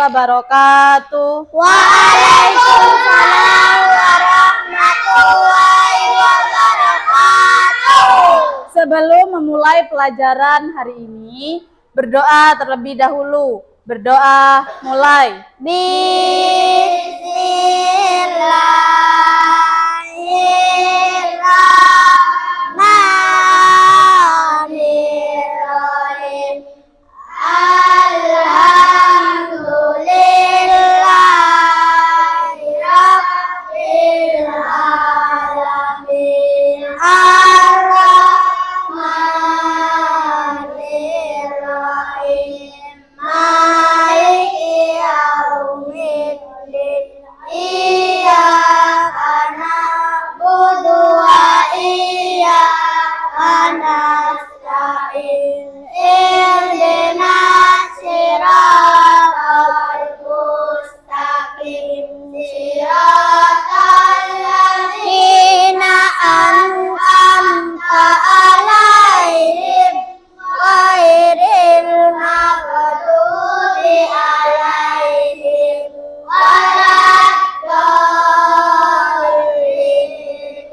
wabarakatuh. Waalaikumsalam warahmatullahi wabarakatuh. Sebelum memulai pelajaran hari ini, berdoa terlebih dahulu. Berdoa mulai. Bismillahirrahmanirrahim. Alhamdulillahi rabbil alamin. Ar-Rahmanir-Rahim. Maliki yaumiddin. Iyyaka na'budu wa iyyaka nasta'in. Ihdinas siratal mustaqim. Siratal ladzina an'amta 'alaihim ghairil maghdubi 'alaihim waladdallin.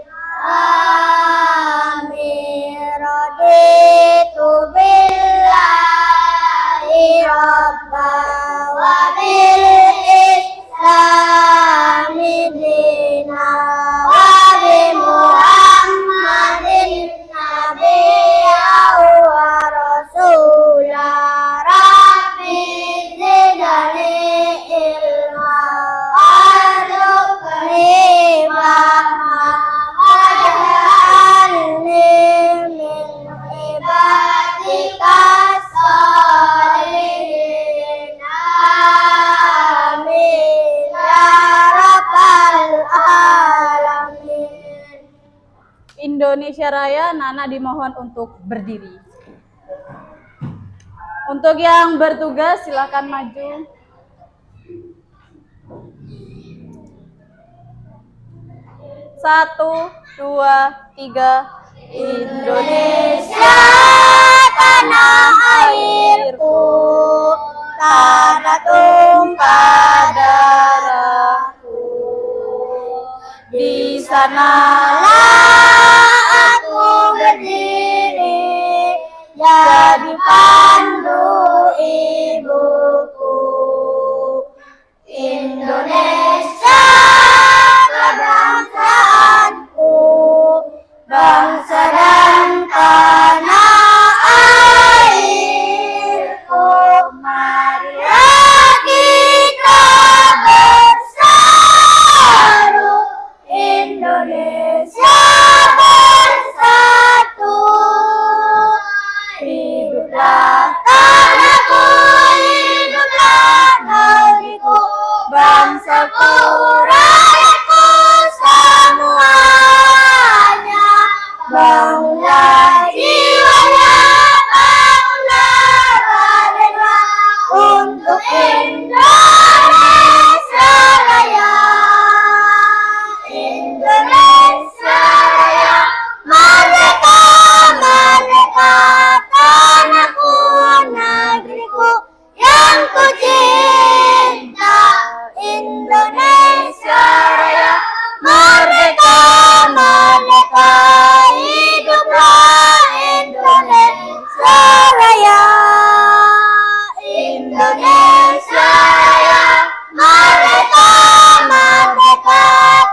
Amin. Raditu billahi rabba wa bil islami dina wa bi Muhammadin nabiyyan wa rasula. Rabbi zidni ilma warzuqni fahma waj'alni min ibadika sholihin. Amin ya rabbal alamin. Indonesia Raya, Nana dimohon untuk berdiri. Untuk yang bertugas silakan maju. Satu, dua, tiga. Indonesia tanah airku, tanah tumpah darahku. Di sanalah aku berdiri, jadi pandu ibuku. Indonesia kebangsaanku, bangsa dan tanah airku. Marilah kita bersatu, Indonesia bersatu. Hiduplah tanahku, hiduplah negeriku, bangsaku, rakyatku semuanya. Bangunlah jiwanya, bangunlah badannya untuk Indonesia Raya. Indonesia Raya, merdeka, merdeka, tanahku, negeriku yang ku cinta. Indonesia Raya, merdeka, merdeka, hiduplah Indonesia Raya. Indonesia Raya, merdeka, merdeka,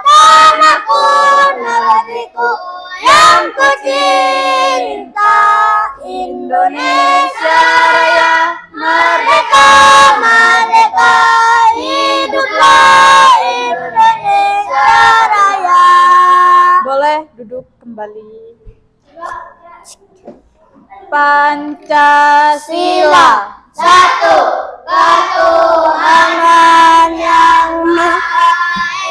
tanahku, negeriku yang ku cinta. Indonesia Raya, merdeka, merdeka, hiduplah Indonesia Raya. Boleh duduk kembali. Pancasila. Satu, ketuhanan yang Maha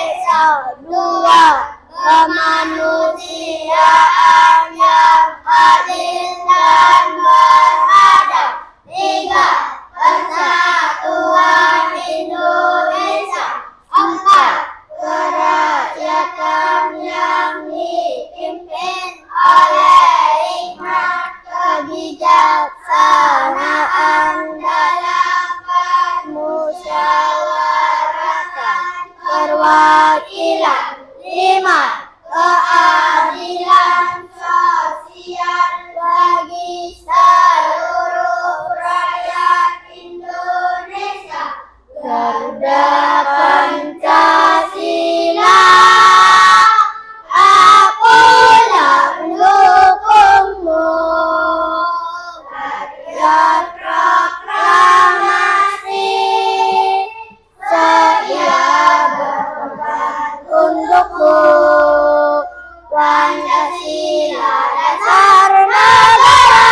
Esa. Dua, kemanusiaan yang adil dan beradab. Tiga, persatuan Indonesia. Empat, kerakyatan yang dipimpin oleh hikmat kebijaksanaan dalam bermusyawarah. 5. Keadilan sosial bagi seluruh rakyat Indonesia. Garuda Pancasila, akulah pendukungmu. Patriot proklamasi, saya berkorban untukmu. Pancasila dasar negara,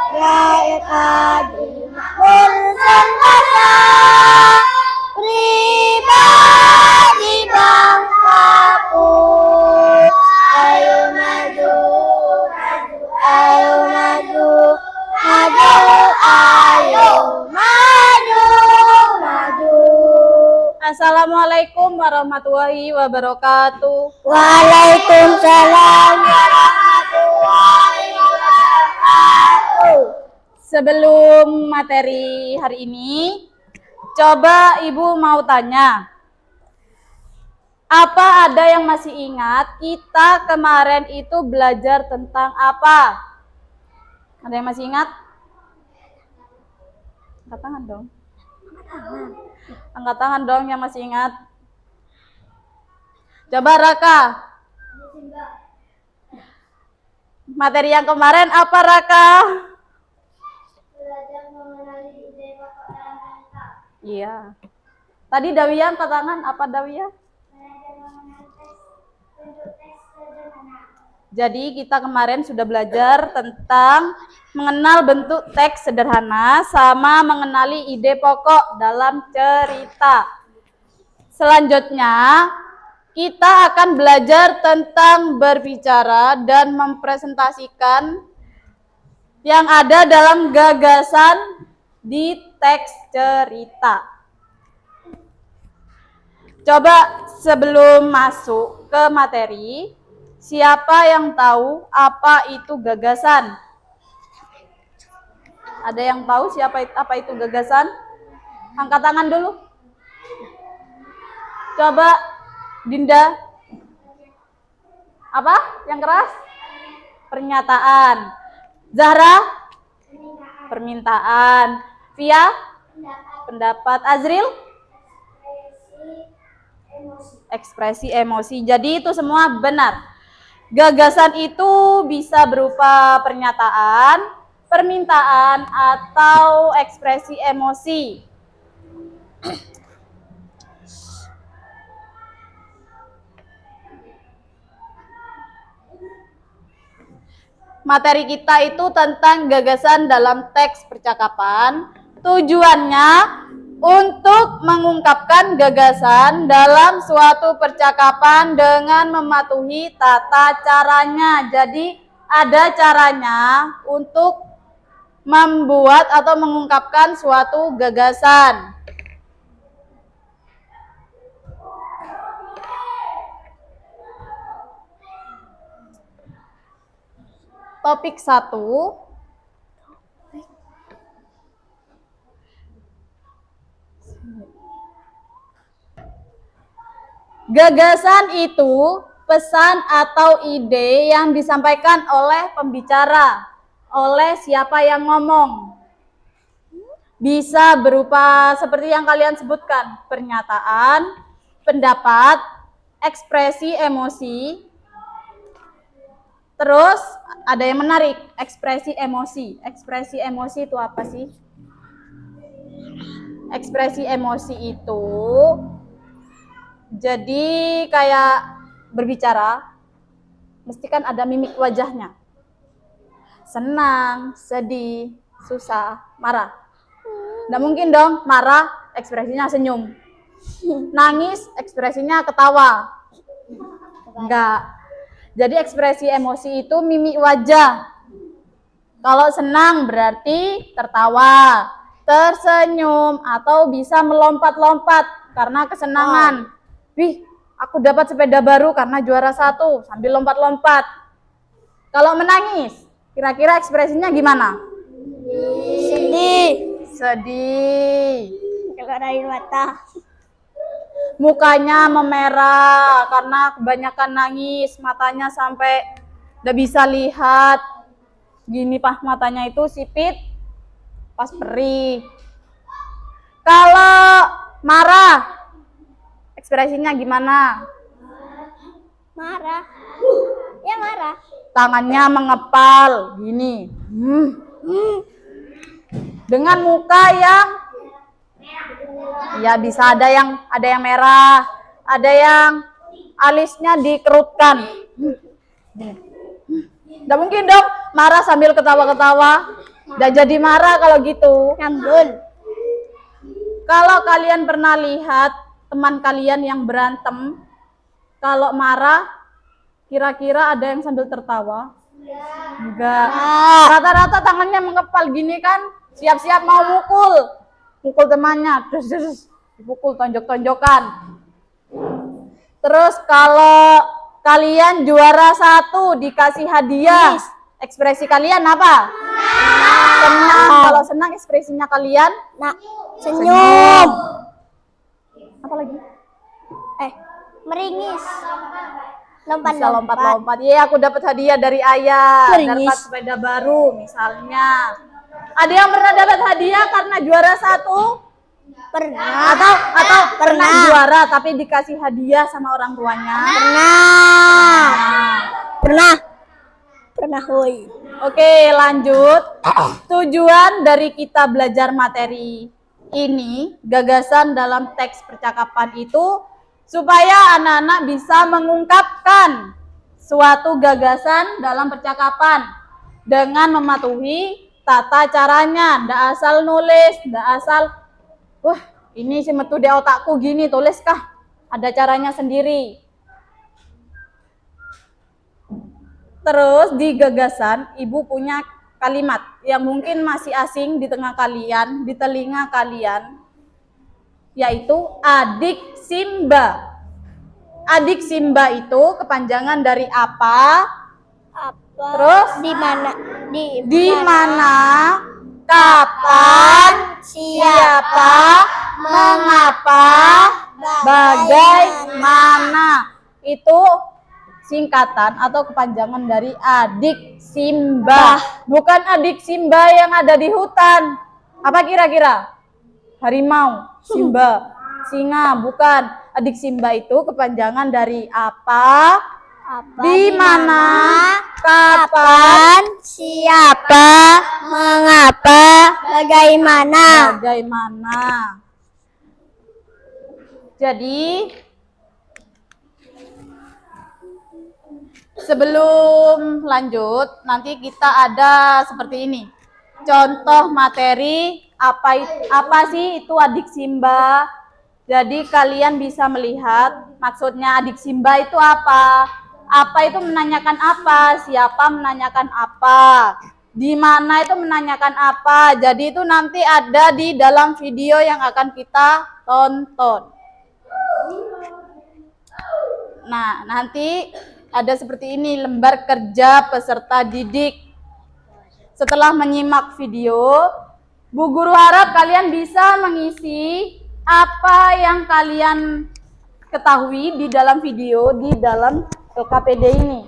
rakyat adil makmur sentosa, pribadi bangsaku. Ayo maju, maju, ayo maju, maju, ayo maju, maju. Assalamualaikum warahmatullahi wabarakatuh. Waalaikumsalam warahmatullahi wabarakatuh. Sebelum materi hari ini, coba Ibu mau tanya. Apa ada yang masih ingat kita kemarin itu belajar tentang apa? Ada yang masih ingat? Angkat tangan dong. Angkat tangan dong yang masih ingat. Coba Raka. Materi yang kemarin apa Raka? Belajar mengenali ide pokok dalam cerita. Iya. Tadi Dawiyah angkat tangan, apa Dawiyah? Belajar mengenali bentuk teks sederhana. Jadi kita kemarin sudah belajar tentang mengenal bentuk teks sederhana sama mengenali ide pokok dalam cerita. Selanjutnya, kita akan belajar tentang berbicara dan mempresentasikan yang ada dalam gagasan di teks cerita. Coba sebelum masuk ke materi, siapa yang tahu apa itu gagasan? Ada yang tahu apa itu gagasan? Angkat tangan dulu. Coba Dinda. Apa? Yang keras? Pernyataan. Zahra? Permintaan. Via? Pendapat. Azril? Ekspresi emosi. Jadi itu semua benar. Gagasan itu bisa berupa pernyataan, permintaan, atau ekspresi emosi. Materi kita itu tentang gagasan dalam teks percakapan. Tujuannya untuk mengungkapkan gagasan dalam suatu percakapan dengan mematuhi tata caranya. Jadi ada caranya untuk membuat atau mengungkapkan suatu gagasan. Topik 1. Gagasan itu pesan atau ide yang disampaikan oleh pembicara, oleh siapa yang ngomong. Bisa berupa seperti yang kalian sebutkan, pernyataan, pendapat, ekspresi emosi. Terus ada yang menarik, ekspresi emosi. Ekspresi emosi itu apa sih? Ekspresi emosi itu jadi kayak berbicara, mesti kan ada mimik wajahnya. Senang, sedih, susah, marah. Nggak mungkin dong marah, ekspresinya senyum. Nangis, ekspresinya ketawa. Enggak. Jadi ekspresi emosi itu mimik wajah. Kalau senang berarti tertawa, tersenyum, atau bisa melompat-lompat karena kesenangan. Wih, aku dapat sepeda baru karena juara 1, sambil lompat-lompat. Kalau menangis, kira-kira ekspresinya gimana? Sedih. Sedih. Keluar air mata. mukanya memerah karena kebanyakan nangis, matanya sampai udah bisa lihat. Gini Pak, matanya itu sipit pas perih. Kalau marah, ekspresinya gimana? Marah. Ya marah. Tangannya mengepal, gini. Dengan muka yang ya bisa ada yang merah, ada yang alisnya dikerutkan. Nggak mungkin dong marah sambil ketawa-ketawa. Nggak jadi marah kalau gitu. Nyambul. Kalau kalian pernah lihat teman kalian yang berantem, kalau marah, kira-kira ada yang sambil tertawa? Enggak. Rata-rata tangannya mengepal gini kan, siap-siap mau mukul temannya, terus dipukul tonjok-tonjokan. Terus kalau kalian juara 1 dikasih hadiah, ekspresi kalian apa? Senang. Kalau senang ekspresinya kalian? Senyum. Apa lagi? Meringis. Bisa lompat-lompat. Iya, aku dapat hadiah dari ayah. Meringis. Dapat sepeda baru misalnya. Ada yang pernah dapat hadiah karena juara 1? Pernah. Atau pernah juara tapi dikasih hadiah sama orang tuanya? Pernah, hoi. Oke, lanjut. Tujuan dari kita belajar materi ini, gagasan dalam teks percakapan itu supaya anak-anak bisa mengungkapkan suatu gagasan dalam percakapan dengan mematuhi tata caranya. Ndak asal nulis, ndak asal wah ini si metu di otakku gini, tulis kah? Ada caranya sendiri. Terus di gagasan ibu punya kalimat yang mungkin masih asing di tengah kalian, di telinga kalian, yaitu adik Simba. Adik Simba itu kepanjangan dari apa? Terus di mana, kapan, siapa, mengapa, bagaimana. Itu singkatan atau kepanjangan dari adik Simba. Bukan adik Simba yang ada di hutan. Apa kira-kira? Harimau, Simba, singa, bukan. Adik Simba itu kepanjangan dari apa, di mana, kapan, siapa, mengapa, bagaimana. Jadi sebelum lanjut, nanti kita ada seperti ini. Contoh materi apa sih itu adik Simba. Jadi kalian bisa melihat maksudnya adik Simba itu apa. Apa itu menanyakan apa, siapa menanyakan apa, di mana itu menanyakan apa. Jadi itu nanti ada di dalam video yang akan kita tonton. Nah, nanti ada seperti ini lembar kerja peserta didik. Setelah menyimak video, Bu Guru harap kalian bisa mengisi apa yang kalian ketahui di dalam video, di dalam LKPD ini.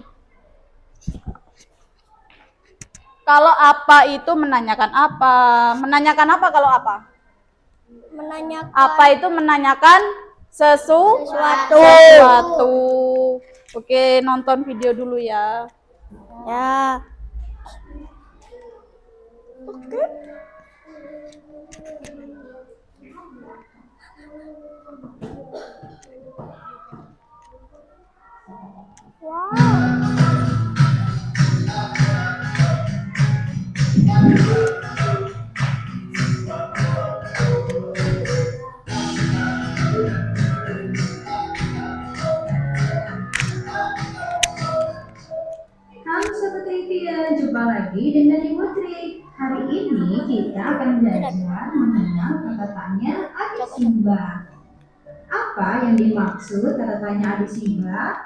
Kalau apa itu menanyakan apa? Menanyakan apa kalau apa? Menanyakan Apa itu menanyakan sesuatu. Oke, nonton video dulu ya. Ya. Halo Sobat Trivia, jumpa lagi dengan Ibu Tri. Hari ini kita akan belajar mengenal kata tanya adik Simba. Apa yang dimaksud kata tanya adik Simba?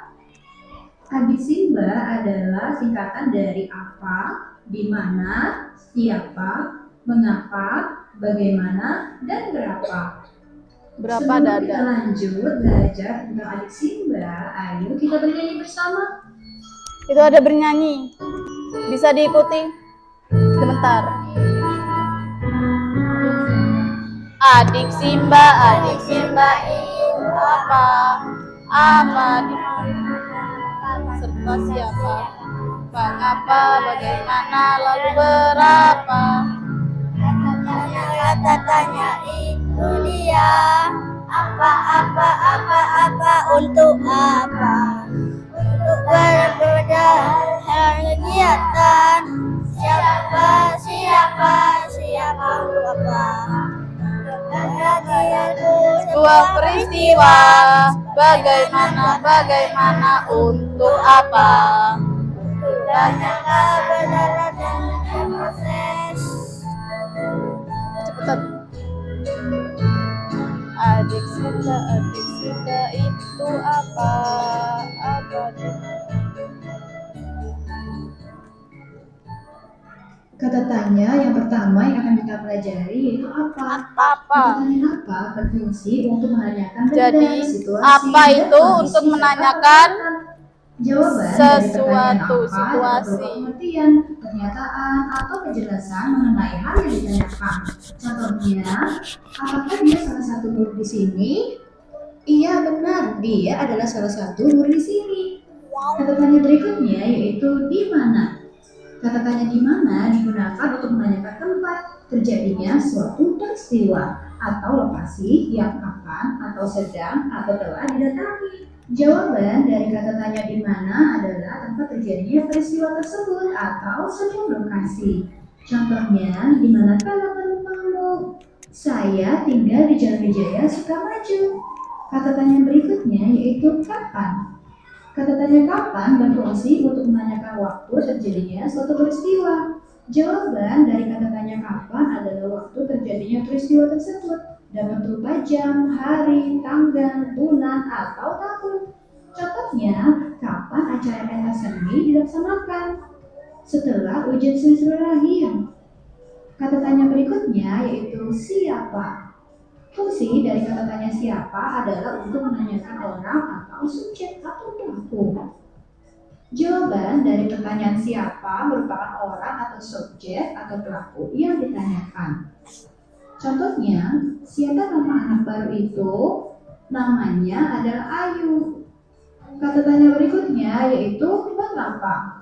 Adik Simba adalah singkatan dari apa, di mana, siapa, mengapa, bagaimana, dan berapa. Berapa Sebelum dada? kita lanjut belajar tentang adik Simba, ayo kita bernyanyi bersama. Itu ada bernyanyi. Bisa diikuti. Sebentar. Adik Simba itu apa? Apa di mana? Serta siapa? Mengapa? Bagaimana? Lalu berapa? Kata-katanya itu dia. Apa, untuk apa? Untuk berbeda kegiatan. Siapa untuk apa? Sebuah peristiwa. Bagaimana? Untuk apa? Banyak kebenaran dan proses. Cepetan. Adik Simba itu apa? Apa di Kata tanya yang pertama yang akan kita pelajari yaitu apa. apa? Kata tanya apa berfungsi untuk menanyakan Jadi, benda, situasi, apa dan itu kondisi untuk serta menanyakan perbuatan. Jawaban dari sesuatu, pertanyaan apa situasi. adalah pengertian, pernyataan, atau penjelasan mengenai hal yang ditanyakan. Contohnya, apakah dia salah satu guru di sini? Iya benar, dia adalah salah satu guru di sini. Kata tanya berikutnya yaitu di mana. Kata tanya di mana digunakan untuk menanyakan tempat terjadinya suatu peristiwa atau lokasi yang akan atau sedang atau telah didatangi. Jawaban dari kata tanya di mana adalah tempat terjadinya peristiwa tersebut atau sebuah lokasi. Contohnya, di manakah alamat rumahmu? Saya tinggal di Jalan Wijaya Sukamaju. Kata tanya berikutnya yaitu kapan. Kata tanya kapan berfungsi untuk menanyakan waktu terjadinya suatu peristiwa. Jawaban dari kata tanya kapan adalah waktu terjadinya peristiwa tersebut dapat berupa jam, hari, tanggal, bulan, atau tahun. Contohnya, kapan acara pentas seni dilaksanakan? Setelah ujian semester berakhir. Kata tanya berikutnya yaitu siapa. Fungsi dari kata tanya siapa adalah untuk menanyakan orang atau subjek atau pelaku. Jawaban dari pertanyaan siapa merupakan orang atau subjek atau pelaku yang ditanyakan. Contohnya, siapa nama anak baru itu? Namanya adalah Ayu. Kata tanya berikutnya yaitu mengapa.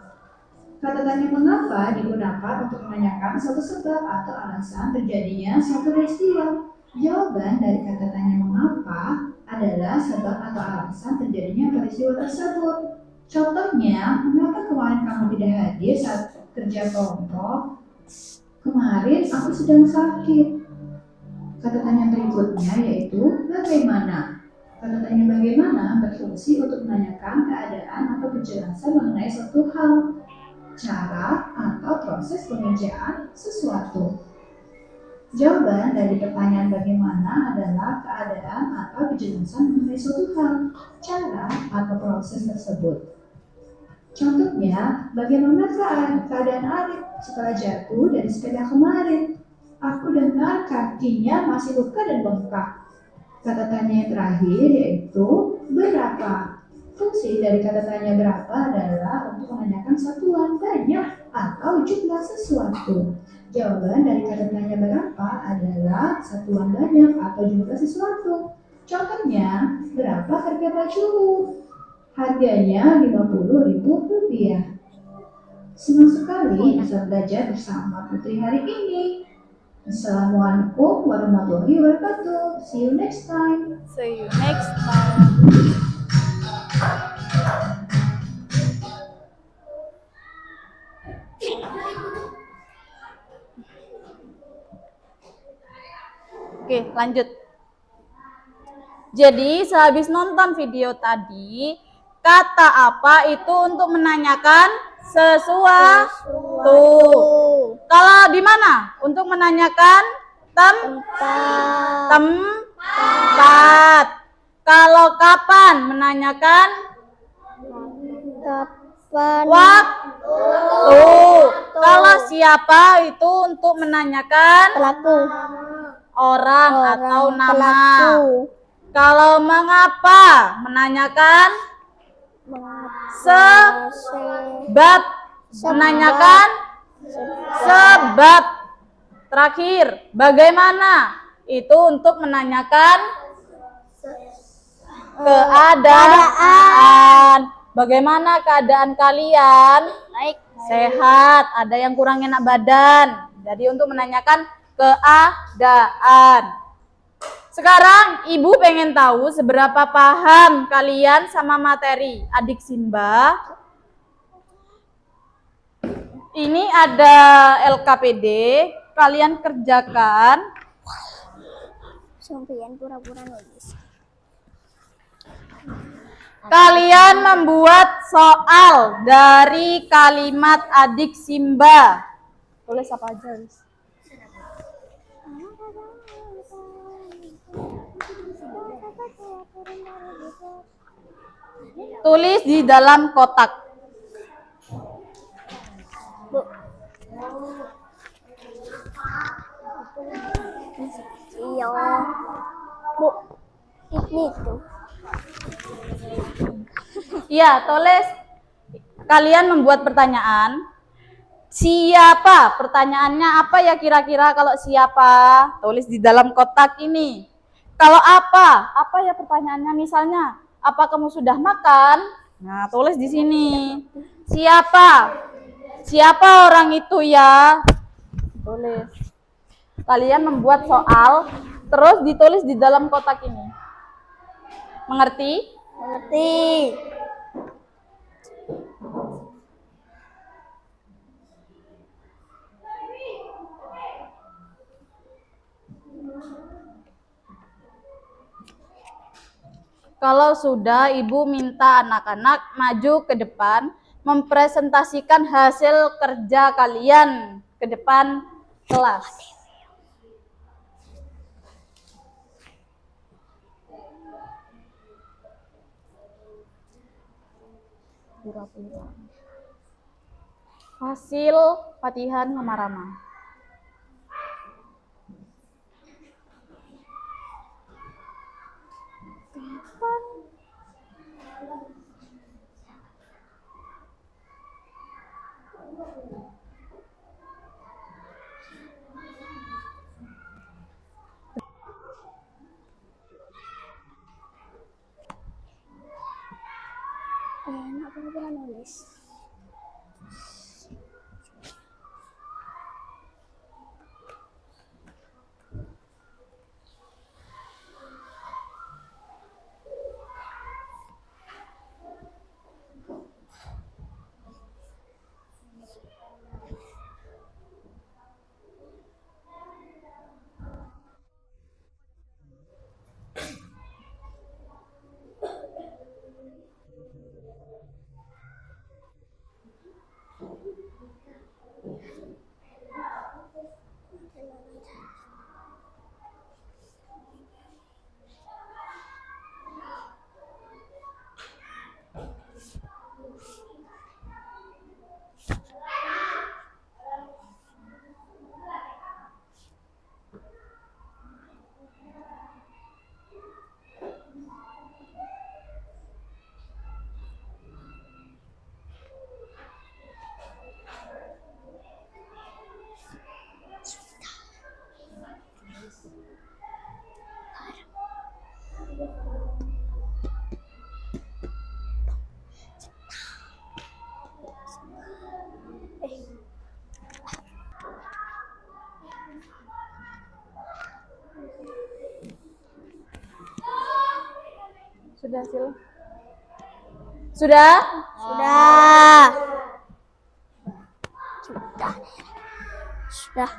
Kata tanya mengapa digunakan untuk menanyakan suatu sebab atau alasan terjadinya suatu peristiwa. Jawaban dari kata tanya mengapa adalah sebab atau alasan terjadinya peristiwa tersebut. Contohnya, mengapa kemarin kamu tidak hadir saat kerja kelompok? Kemarin aku sedang sakit. Kata tanya berikutnya yaitu bagaimana. Kata tanya bagaimana berfungsi untuk menanyakan keadaan atau penjelasan mengenai suatu hal, cara atau proses pengerjaan sesuatu. Jawaban dari pertanyaan bagaimana adalah keadaan atau penjelasan mengenai suatu hal, cara atau proses tersebut. Contohnya, bagaimana keadaan Arif setelah jatuh dari sepeda kemarin? Aku dengar kakinya masih luka dan bengkak. Kata tanya yang terakhir yaitu berapa. Fungsi dari kata tanya berapa adalah untuk menanyakan satuan banyak atau jumlah sesuatu. Jawaban dari kata tanya berapa adalah satuan banyak atau jumlah sesuatu. Contohnya, berapa harga bajumu? Harganya Rp50.000. Senang sekali bisa belajar bersama Putri hari ini. Assalamualaikum warahmatullahi wabarakatuh. See you next time. See you next time. Oke, lanjut. Jadi, sehabis nonton video tadi, kata apa itu untuk menanyakan sesuatu. Kalau di mana? Untuk menanyakan tempat. Kalau kapan? Menanyakan Kapan? waktu. Kalau siapa itu untuk menanyakan Pelaku. orang atau nama. Pelaku. Kalau mengapa menanyakan sebab, menanyakan sebab. Terakhir, bagaimana? Itu untuk menanyakan keadaan. Bagaimana keadaan kalian? Baik. Sehat. Ada yang kurang enak badan. Jadi untuk menanyakan keadaan. Sekarang ibu pengen tahu seberapa paham kalian sama materi adik Simba. Ini ada LKPD, kalian kerjakan. Sampeyan pura-pura nulis. Kalian membuat soal dari kalimat adik Simba. Tulis apa aja, Lis? Tulis di dalam kotak. Bu. Iya. Bu, ini tuh. Iya, tulis. Kalian membuat pertanyaan. Siapa? Pertanyaannya apa ya kira-kira kalau siapa? Tulis di dalam kotak ini. Kalau apa? Apa ya pertanyaannya misalnya? Apa kamu sudah makan? Nah, tulis di sini. Siapa? Siapa orang itu ya? Tulis. Kalian membuat soal, terus ditulis di dalam kotak ini. Mengerti? Mengerti. Kalau sudah, ibu minta anak-anak maju ke depan, mempresentasikan hasil kerja kalian ke depan kelas. Hasil Fatihan Rama-Rama. Enak pura-pura nulis. Sudah, Sil? Sudah? Sudah. Sudah. Sudah.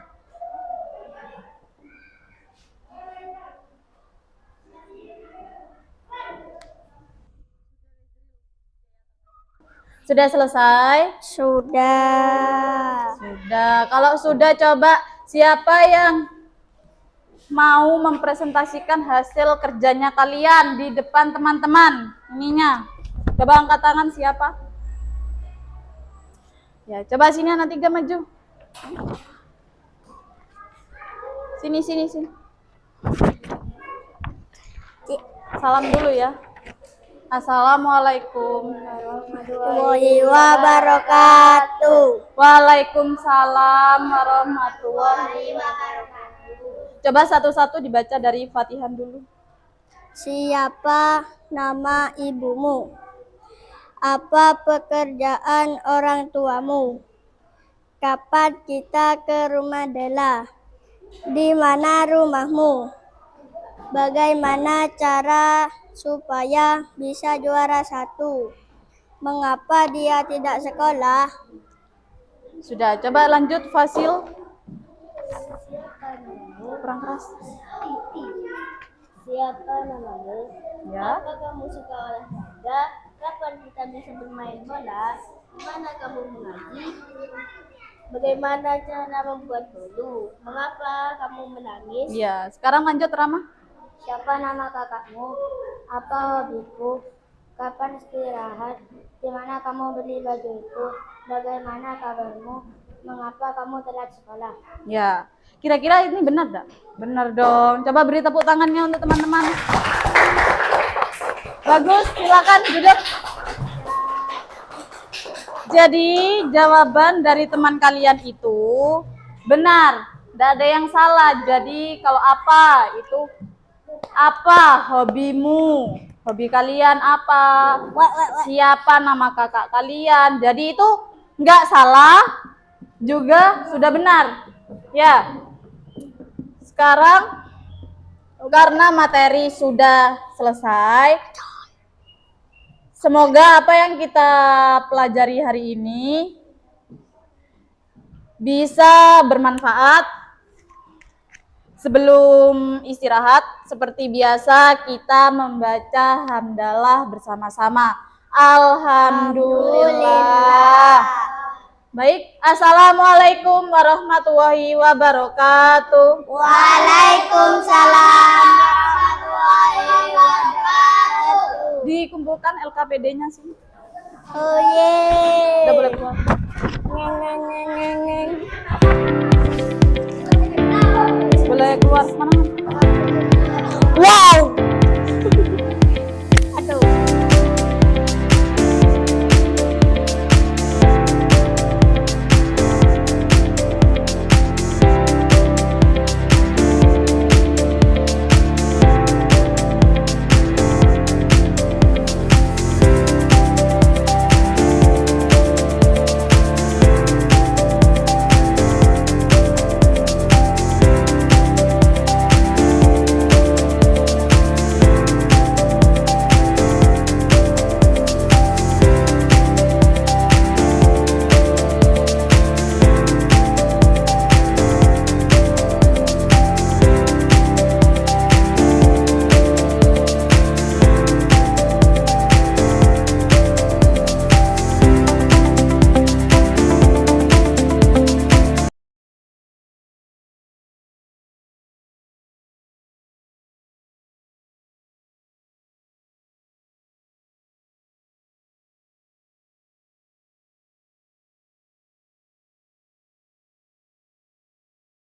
Sudah selesai? Sudah. Sudah. Kalau sudah, coba siapa yang mau mempresentasikan hasil kerjanya kalian di depan teman-teman? Ininya. Coba angkat tangan siapa? Ya, coba sini anak tiga maju. Sini. Salam dulu ya. Assalamualaikum. Warahmatullahi wabarakatuh. Waalaikumsalam warahmatullahi wabarakatuh. Coba satu-satu dibaca dari Fatihan dulu. Siapa nama ibumu? Apa pekerjaan orang tuamu? Kapan kita ke rumah Dela? Di mana rumahmu? Bagaimana cara supaya bisa juara 1? Mengapa dia tidak sekolah? Sudah, coba lanjut Fasil. Kurang keras. Siapa namamu? Ya. Apa kamu suka olahraga? Kapan kita bisa bermain bola? Di mana kamu mengaji? Bagaimana cara membuat bolu? Mengapa kamu menangis? Iya, sekarang lanjut Rama. Siapa nama kakakmu? Apa hobiku? Kapan istirahat? Di mana kamu beli baju itu? Bagaimana kabarmu? Mengapa kamu telat sekolah? Ya, kira-kira ini benar tak? Benar dong. Coba beri tepuk tangannya untuk teman-teman. Bagus, silakan duduk. Jadi jawaban dari teman kalian itu benar, tidak ada yang salah. Jadi kalau apa itu apa hobimu? Hobi kalian apa? Siapa nama kakak kalian? Jadi itu nggak salah, juga sudah benar. Ya. Sekarang karena materi sudah selesai, semoga apa yang kita pelajari hari ini bisa bermanfaat. Sebelum istirahat, seperti biasa kita membaca hamdalah bersama-sama. Alhamdulillah. Baik, assalamualaikum warahmatullahi wabarakatuh. Waalaikumsalam warahmatullahi wabarakatuh. Dikumpulkan LKPD-nya sih. Oh ye. Udah boleh keluar. Boleh keluar mana? Wow.